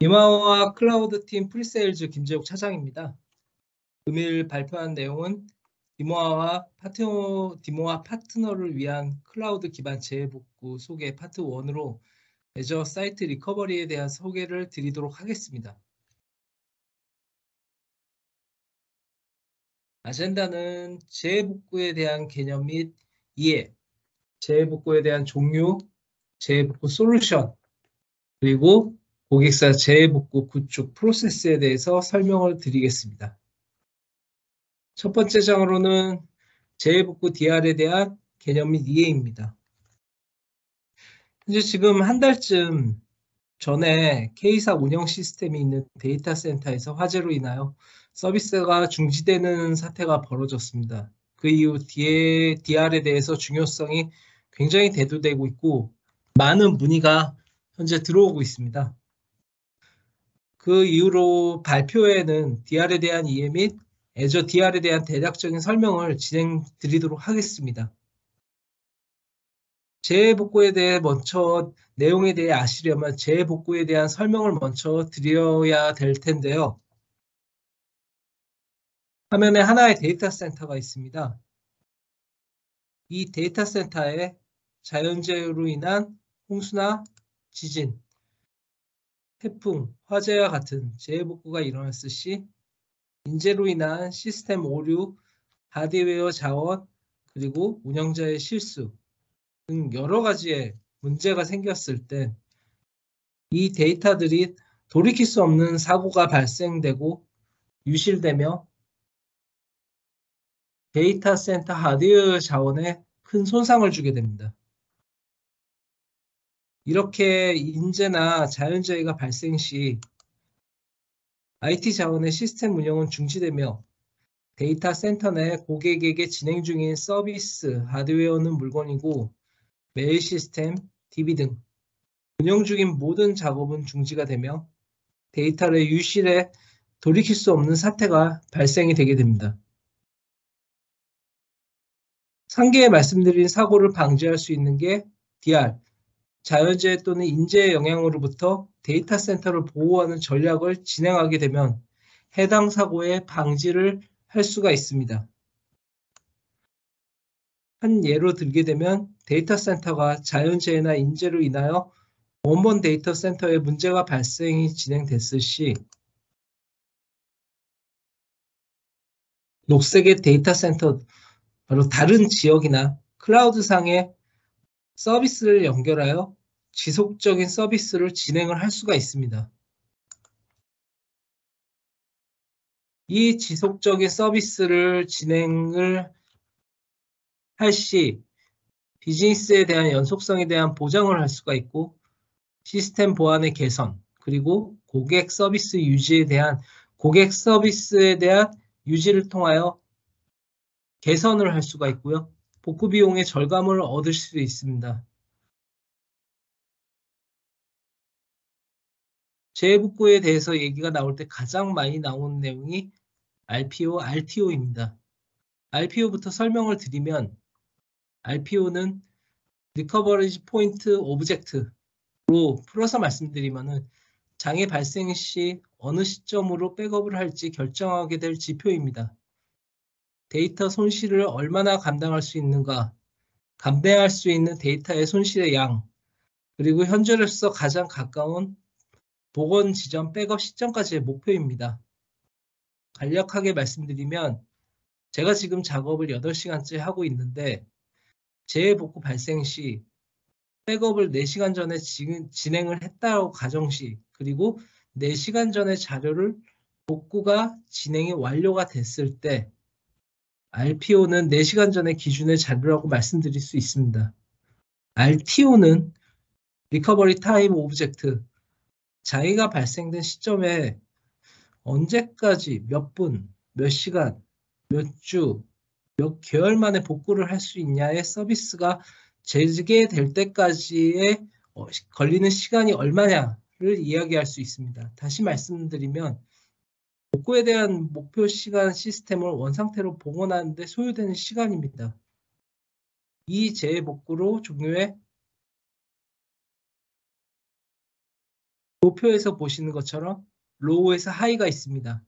디마와 클라우드팀 프리세일즈 김재욱 차장입니다. 금일 발표한 내용은 디모와 파트너를 위한 클라우드 기반 재해복구 소개 파트 1으로 애저 사이트 리커버리에 대한 소개를 드리도록 하겠습니다. 아젠다는 재해복구에 대한 개념 및 이해, 재해복구에 대한 종류, 재해복구 솔루션, 그리고 고객사 재해복구 구축 프로세스에 대해서 설명을 드리겠습니다. 첫 번째 장으로는 재해복구 DR에 대한 개념 및 이해입니다. 현재 지금 한 달쯤 전에 K사 운영 시스템이 있는 데이터 센터에서 화재로 인하여 서비스가 중지되는 사태가 벌어졌습니다. 그 이후 DR에 대해서 중요성이 굉장히 대두되고 있고 많은 문의가 현재 들어오고 있습니다. 그 이후로 발표에는 DR에 대한 이해 및 애저 DR에 대한 대략적인 설명을 진행드리도록 하겠습니다. 재해복구에 대해 먼저 내용에 대해 아시려면 재해복구에 대한 설명을 먼저 드려야 될 텐데요. 화면에 하나의 데이터 센터가 있습니다. 이 데이터 센터에 자연재해로 인한 홍수나 지진, 태풍, 화재와 같은 재해복구가 일어났을 시 인재로 인한 시스템 오류, 하드웨어 자원, 그리고 운영자의 실수 등 여러 가지의 문제가 생겼을 때 이 데이터들이 돌이킬 수 없는 사고가 발생되고 유실되며 데이터 센터 하드웨어 자원에 큰 손상을 주게 됩니다. 이렇게 인재나 자연재해가 발생 시 IT 자원의 시스템 운영은 중지되며 데이터 센터 내 고객에게 진행 중인 서비스, 하드웨어는 물건이고 메일 시스템, DB 등 운영 중인 모든 작업은 중지가 되며 데이터를 유실해 돌이킬 수 없는 사태가 발생이 되게 됩니다. 상계에 말씀드린 사고를 방지할 수 있는 게 DR, 자연재해 또는 인재의 영향으로부터 데이터 센터를 보호하는 전략을 진행하게 되면 해당 사고의 방지를 할 수가 있습니다. 한 예로 들게 되면 데이터 센터가 자연재해나 인재로 인하여 원본 데이터 센터에 문제가 발생이 진행됐을 시 녹색의 데이터 센터, 바로 다른 지역이나 클라우드상의 서비스를 연결하여 지속적인 서비스를 진행을 할 수가 있습니다. 이 지속적인 서비스를 진행을 할 시 비즈니스에 대한 연속성에 대한 보장을 할 수가 있고 시스템 보안의 개선, 그리고 고객 서비스에 대한 유지를 통하여 개선을 할 수가 있고요. 복구 비용의 절감을 얻을 수 있습니다. 재해복구에 대해서 얘기가 나올 때 가장 많이 나오는 내용이 RPO, RTO입니다. RPO부터 설명을 드리면 RPO는 리커버리지 포인트 오브젝트로 풀어서 말씀드리면은 장애 발생 시 어느 시점으로 백업을 할지 결정하게 될 지표입니다. 데이터 손실을 얼마나 감당할 수 있는가, 감내할 수 있는 데이터의 손실의 양, 그리고 현재로서 가장 가까운 복원 지점 백업 시점까지의 목표입니다. 간략하게 말씀드리면 제가 지금 작업을 8시간째 하고 있는데 재해복구 발생 시 백업을 4시간 전에 진행을 했다고 가정 시 그리고 4시간 전에 자료를 복구가 진행이 완료가 됐을 때 RPO는 4시간 전에 기준의 자료라고 말씀드릴 수 있습니다. RTO는 리커버리 타임 오브젝트, 장애가 발생된 시점에 언제까지 몇 분, 몇 시간, 몇 주, 몇 개월 만에 복구를 할 수 있냐의 서비스가 재개될 때까지의 걸리는 시간이 얼마냐를 이야기할 수 있습니다. 다시 말씀드리면 복구에 대한 목표 시간 시스템을 원상태로 복원하는 데 소요되는 시간입니다. 이 재해복구로 종류의 도표에서 보시는 것처럼 로우에서 하이가 있습니다.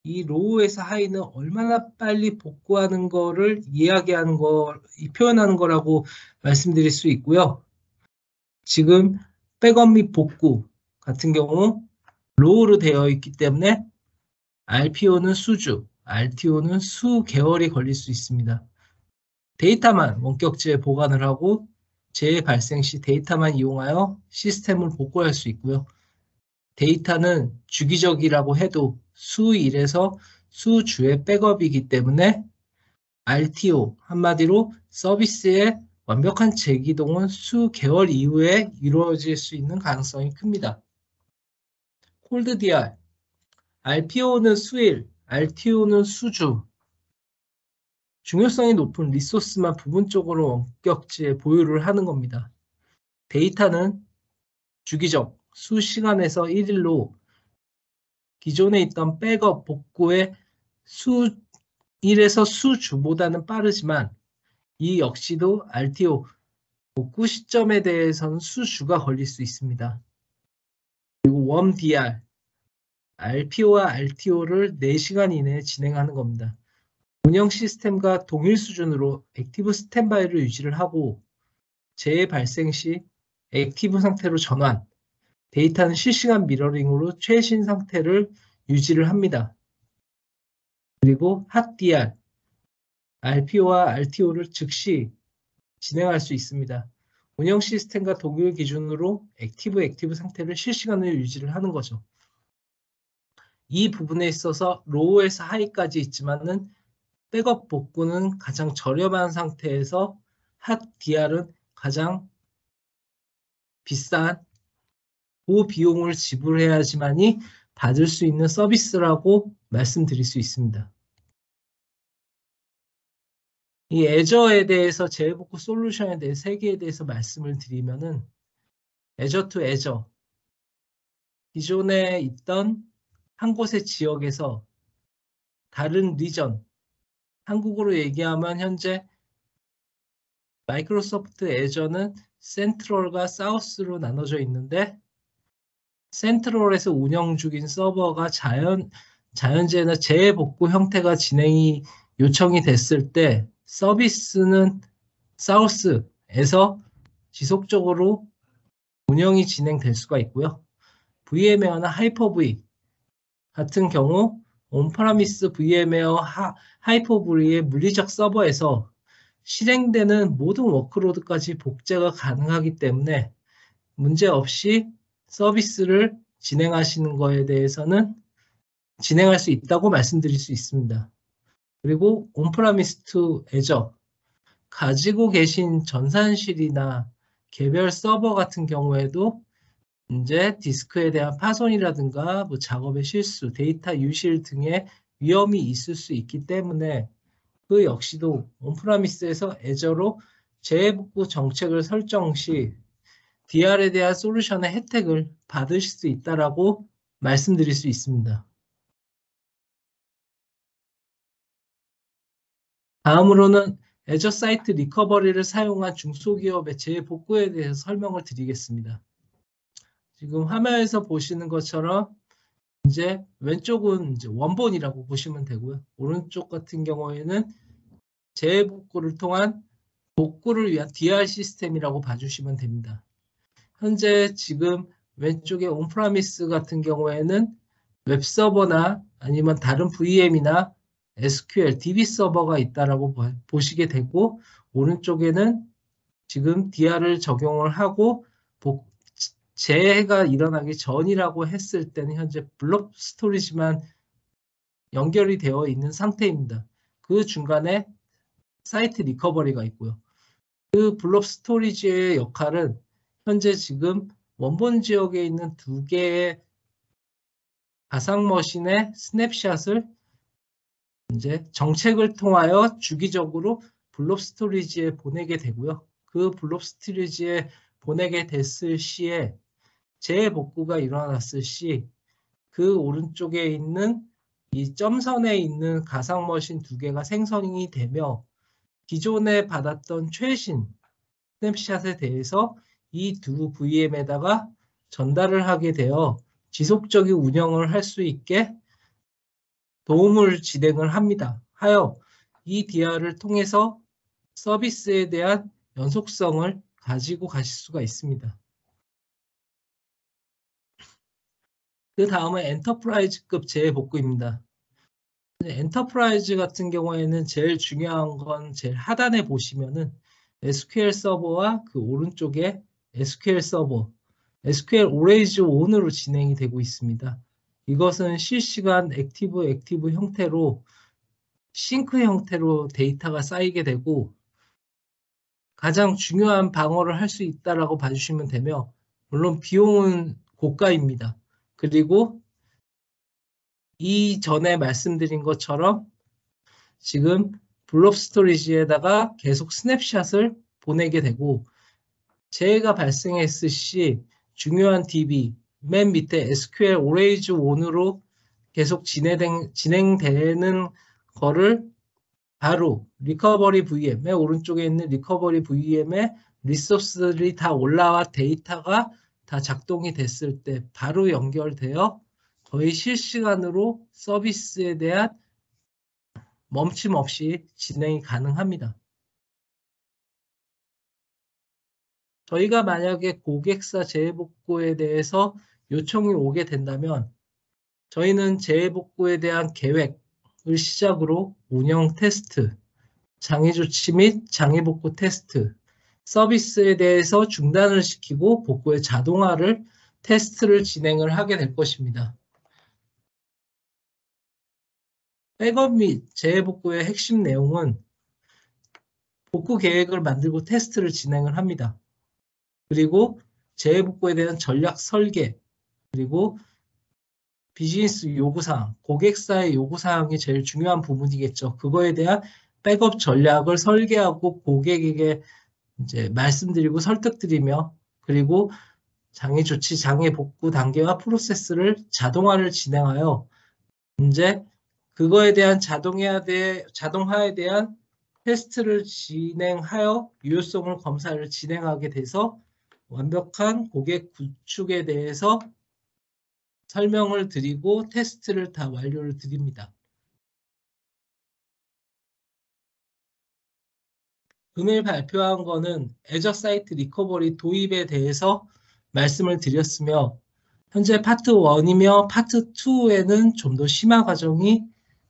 이 로우에서 하이는 얼마나 빨리 복구하는 거를 이야기하는 거, 표현하는 거라고 말씀드릴 수 있고요. 지금 백업 및 복구 같은 경우 로우로 되어 있기 때문에 RPO는 수주, RTO는 수개월이 걸릴 수 있습니다. 데이터만 원격지에 보관을 하고 재해 발생 시 데이터만 이용하여 시스템을 복구할 수 있고요. 데이터는 주기적이라고 해도 수일에서 수주의 백업이기 때문에 RTO, 한마디로 서비스의 완벽한 재기동은 수개월 이후에 이루어질 수 있는 가능성이 큽니다. 콜드 DR, RPO는 수일, RTO는 수주. 중요성이 높은 리소스만 부분적으로 원격지에 보유를 하는 겁니다. 데이터는 주기적, 수시간에서 1일로 기존에 있던 백업 복구의 수일에서 수주보다는 빠르지만 이 역시도 RTO 복구 시점에 대해서는 수주가 걸릴 수 있습니다. 그리고 웜 DR, RPO와 RTO를 4시간 이내에 진행하는 겁니다. 운영 시스템과 동일 수준으로 액티브 스탠바이를 유지를 하고 재해 발생 시 액티브 상태로 전환, 데이터는 실시간 미러링으로 최신 상태를 유지를 합니다. 그리고 핫 DR, RPO와 RTO를 즉시 진행할 수 있습니다. 운영 시스템과 동일 기준으로 액티브 상태를 실시간으로 유지를 하는 거죠. 이 부분에 있어서 로우에서 하이까지 있지만은 백업 복구는 가장 저렴한 상태에서 핫 DR은 가장 비싼 고비용을 지불해야지만이 받을 수 있는 서비스라고 말씀드릴 수 있습니다. 이 애저에 대해서 재해복구 솔루션에 대해 3개에 대해서 말씀을 드리면은 애저 투 애저, 기존에 있던 한 곳의 지역에서 다른 리전, 한국어로 얘기하면 현재 마이크로소프트 애저는 센트럴과 사우스로 나눠져 있는데 센트럴에서 운영 중인 서버가 자연재해나 재해복구 형태가 진행이 요청이 됐을 때 서비스는 사우스에서 지속적으로 운영이 진행될 수가 있고요. VMware나 하이퍼V 같은 경우 온프라미스 VMware 하이퍼V의 물리적 서버에서 실행되는 모든 워크로드까지 복제가 가능하기 때문에 문제없이 서비스를 진행하시는 거에 대해서는 진행할 수 있다고 말씀드릴 수 있습니다. 그리고 온프라미스 투 애저, 가지고 계신 전산실이나 개별 서버 같은 경우에도 이제 디스크에 대한 파손이라든가 뭐 작업의 실수, 데이터 유실 등의 위험이 있을 수 있기 때문에 그 역시도 온프라미스에서 애저로 재해복구 정책을 설정 시 DR에 대한 솔루션의 혜택을 받으실 수 있다라고 말씀드릴 수 있습니다. 다음으로는 애저 사이트 리커버리를 사용한 중소기업의 재복구에 대해서 설명을 드리겠습니다. 지금 화면에서 보시는 것처럼 이제 왼쪽은 이제 원본이라고 보시면 되고요. 오른쪽 같은 경우에는 재복구를 통한 복구를 위한 DR 시스템이라고 봐주시면 됩니다. 현재 지금 왼쪽에 온프라미스 같은 경우에는 웹서버나 아니면 다른 VM이나 SQL, DB 서버가 있다라고 보시게 되고 오른쪽에는 지금 DR을 적용을 하고 재해가 일어나기 전이라고 했을 때는 현재 블록 스토리지만 연결이 되어 있는 상태입니다. 그 중간에 사이트 리커버리가 있고요. 그 블록 스토리지의 역할은 현재 지금 원본 지역에 있는 2개의 가상머신의 스냅샷을 이제 정책을 통하여 주기적으로 블록 스토리지에 보내게 되고요. 그 블록 스토리지에 보내게 됐을 시에 재복구가 일어났을 시 그 오른쪽에 있는 이 점선에 있는 가상머신 2개가 생성이 되며 기존에 받았던 최신 스냅샷에 대해서 이 두 VM에다가 전달을 하게 되어 지속적인 운영을 할 수 있게 도움을 진행을 합니다. 하여 이 DR을 통해서 서비스에 대한 연속성을 가지고 가실 수가 있습니다. 그 다음은 엔터프라이즈급 재복구입니다. 엔터프라이즈 같은 경우에는 제일 중요한 건 제일 하단에 보시면은 SQL 서버와 그 오른쪽에 SQL 서버, SQL Always On으로 진행이 되고 있습니다. 이것은 실시간 액티브 형태로 싱크 형태로 데이터가 쌓이게 되고 가장 중요한 방어를 할 수 있다라고 봐주시면 되며 물론 비용은 고가입니다. 그리고 이전에 말씀드린 것처럼 지금 블록 스토리지에다가 계속 스냅샷을 보내게 되고 재해가 발생했을 시 중요한 DB 맨 밑에 SQL Always On으로 계속 진행되는 거를 바로 리커버리 VM, 맨 오른쪽에 있는 리커버리 VM에 리소스들이 다 올라와 데이터가 다 작동이 됐을 때 바로 연결되어 거의 실시간으로 서비스에 대한 멈춤 없이 진행이 가능합니다. 저희가 만약에 고객사 재해복구에 대해서 요청이 오게 된다면 저희는 재해복구에 대한 계획을 시작으로 운영 테스트, 장애 조치 및 장애 복구 테스트, 서비스에 대해서 중단을 시키고 복구의 자동화를 테스트를 진행을 하게 될 것입니다. 백업 및 재해복구의 핵심 내용은 복구 계획을 만들고 테스트를 진행을 합니다. 그리고 재해복구에 대한 전략 설계, 그리고 비즈니스 요구사항, 고객사의 요구사항이 제일 중요한 부분이겠죠. 그거에 대한 백업 전략을 설계하고 고객에게 이제 말씀드리고 설득드리며 그리고 장애 조치, 장애 복구 단계와 프로세스를 자동화를 진행하여 이제 그거에 대한 자동화에 대한 테스트를 진행하여 유효성을 검사를 진행하게 돼서 완벽한 고객 구축에 대해서 설명을 드리고 테스트를 다 완료를 드립니다. 금일 발표한 거는 애저 사이트 리커버리 도입에 대해서 말씀을 드렸으며 현재 파트 1이며 파트 2에는 좀 더 심화 과정이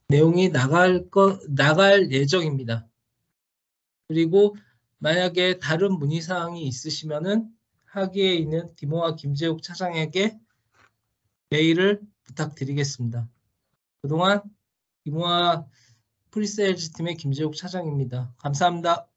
내용이 나갈 예정입니다. 그리고 만약에 다른 문의사항이 있으시면은 하기에 있는 디모아 김재욱 차장에게 메일을 부탁드리겠습니다. 그동안 디모아 프리세일즈 팀의 김재욱 차장입니다. 감사합니다.